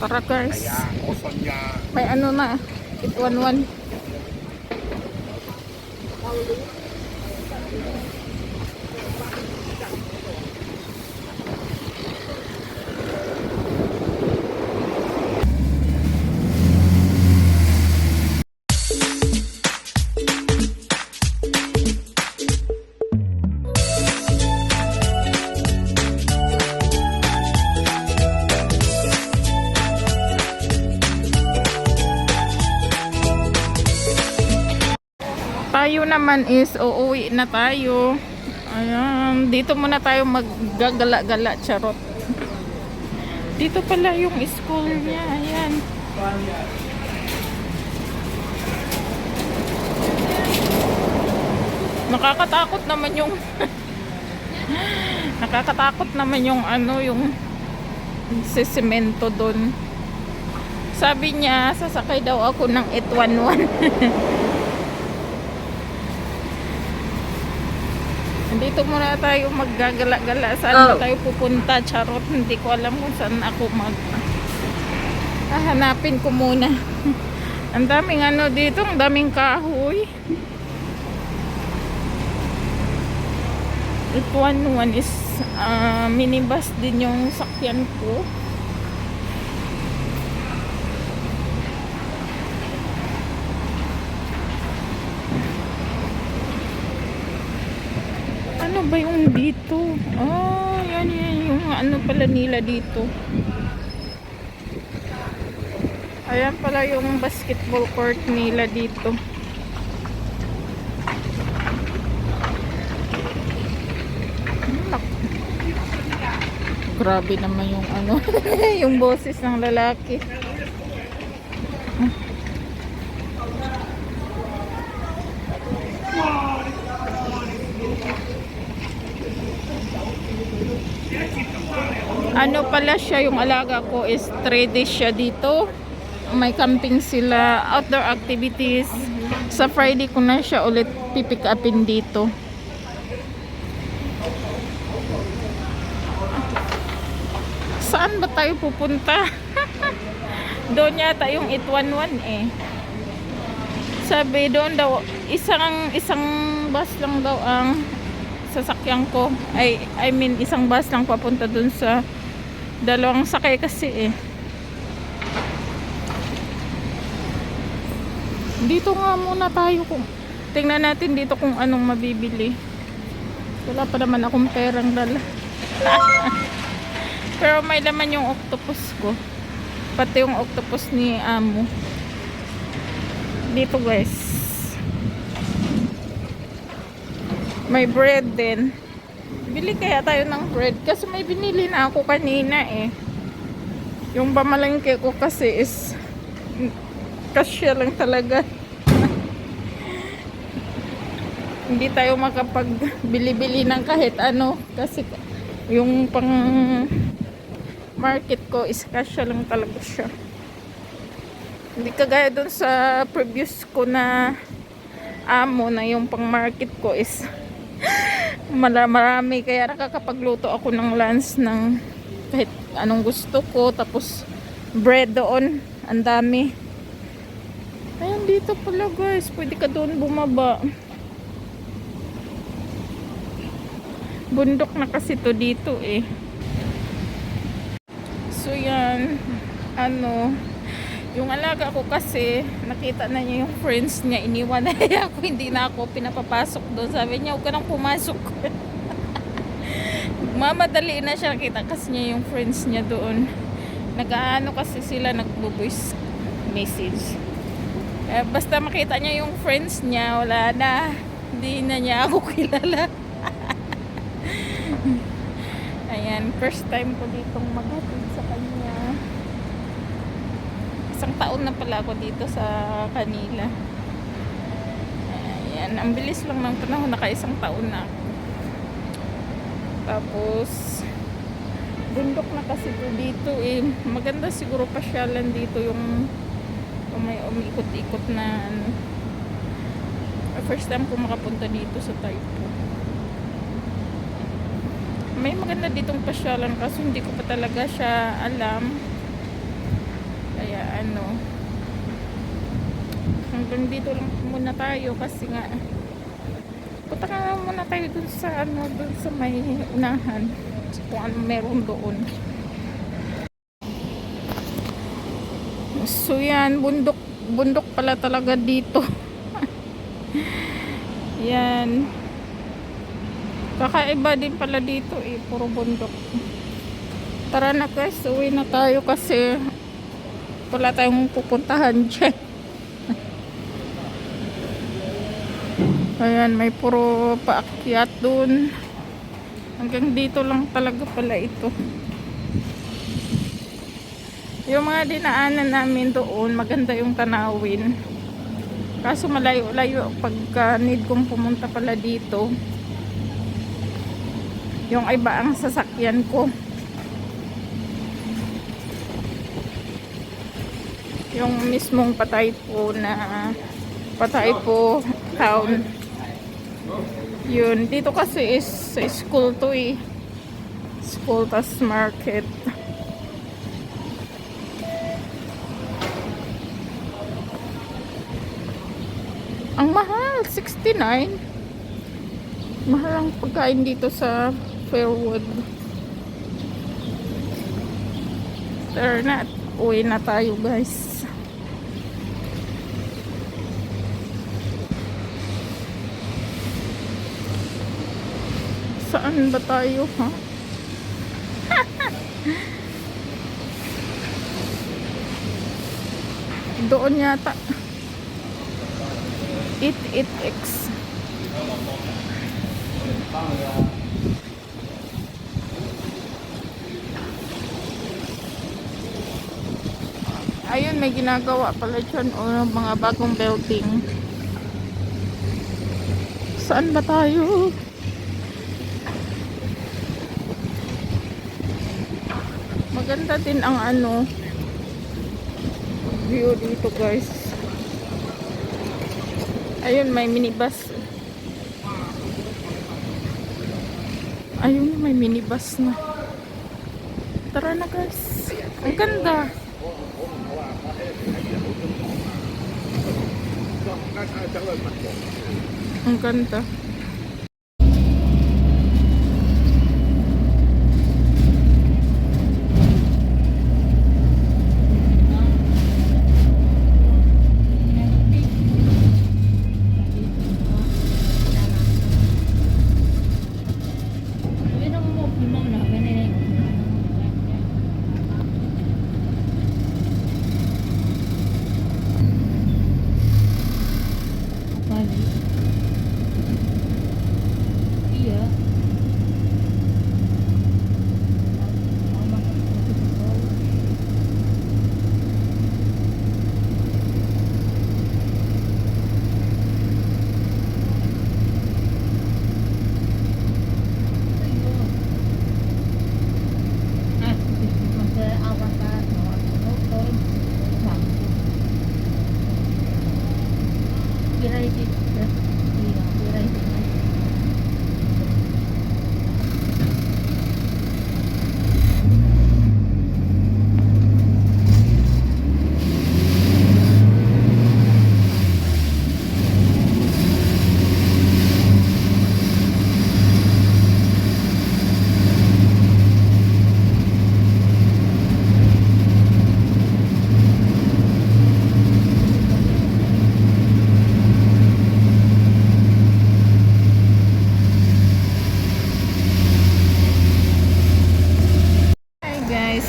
Tara guys. May ano na. 811. Tayo naman is uuwi na tayo. Ayan, dito muna tayo maggagala-gala, charot. Dito pala yung school niya, ayan. Nakakatakot naman yung nakakatakot naman yung ano, yung sisemento doon. Sabi niya, sasakay daw ako ng 811. Dito muna tayo maggagala-gala. Saan ba tayo pupunta? Charot, hindi ko alam kung saan ako hahanapin ko muna. Ang daming ano dito, ang daming kahoy. 811 is minibus din yung sakyan ko. Ano ba yung dito? Oh, yan yung ano pala nila dito. Ayan pala yung basketball court nila dito. Grabe naman yung ano, yung boses ng lalaki. Ano pala siya, yung alaga ko is 3 days siya dito. May camping sila, outdoor activities. Sa Friday ko na siya ulit pipick upin dito. Saan ba tayo pupunta? Doon yata yung 811 eh. Sabi doon daw, isang bus lang daw ang sasakyan ko. I mean, isang bus lang papunta doon sa dalawang sakay kasi eh. Dito nga muna tayo, kung tingnan natin dito kung anong mabibili. Wala pa naman akong perang dala. Pero may laman yung octopus ko. Pati yung octopus ni Amo. Dito guys. May bread din. Bili kaya tayo ng bread kasi may binili na ako kanina eh. Yung pamalengke ko kasi is kasya lang talaga. Hindi tayo makapagbili-bili ng kahit ano kasi yung pang market ko is kasya lang talaga siya. Hindi kagaya dun sa previous ko na Amo na yung pang market ko is marami, kaya nakakapagluto ako ng lunch ng kahit anong gusto ko. Tapos bread doon, ang dami. Ayan, dito pala guys, pwede ka doon bumaba. Bundok na kasi to dito eh. So yan, ano, yung alaga ko kasi nakita na niya yung friends niya, iniwan na niya ako, hindi na ako pinapapasok doon. Sabi niya, huwag ka nang pumasok. Mamadali na siya, nakita kasi niya yung friends niya doon. Nag-aano kasi sila, nagbo-voice message. Basta makita niya yung friends niya, wala na, hindi na niya ako kilala. Ayan, first time ko ditong maghatid sa kanya. Isang taon na pala ako dito sa kanila. Ayan, ang bilis lang ng panahon, naka-isang taon na ako. Tapos bundok na kasi dito eh. Maganda siguro pasyalan dito yung may umikot-ikot na ano. First time ko makapunta dito sa Taipo. May maganda ditong pasyalan kasi hindi ko pa talaga siya alam. Kaya ano, hanggang dito lang muna tayo kasi nga punta nga muna tayo dun sa ano, dun sa may unahan kung ano meron doon. So yan, bundok pala talaga dito. Yan, kakaiba din pala dito eh, puro bundok. Tara na guys, uwi na tayo kasi wala tayong pupuntahan dyan. Ayan, may puro paakyat dun. Hanggang dito lang talaga pala ito. Yung mga dinaanan namin doon, maganda yung tanawin. Kaso malayo-layo pagka need kong pumunta pala dito. Yung iba ang sasakyan ko. Yung mismong Pataypo town. Yun, dito kasi is sa school to eh. School tas market. Ang mahal, 69. Mahal ang pagkain dito sa Fairwood. Tara na, uwi na tayo guys. Saan ba tayo, ha? Doon yata. Eat X. Ayun, may ginagawa pala dyan o mga bagong building. Saan ba tayo? Maganda din ang ano view dito guys. Ayun, may minibus. Ayun, may minibus na. Tara na guys. Ang ganda. Ang ganda.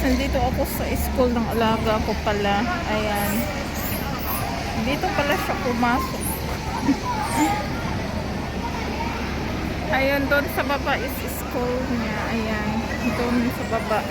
Nandito ako sa school ng alaga ko pala. Ayan. Dito pala siya pumasok. Ayun, doon sa baba is school niya. Ayan. Doon sa baba.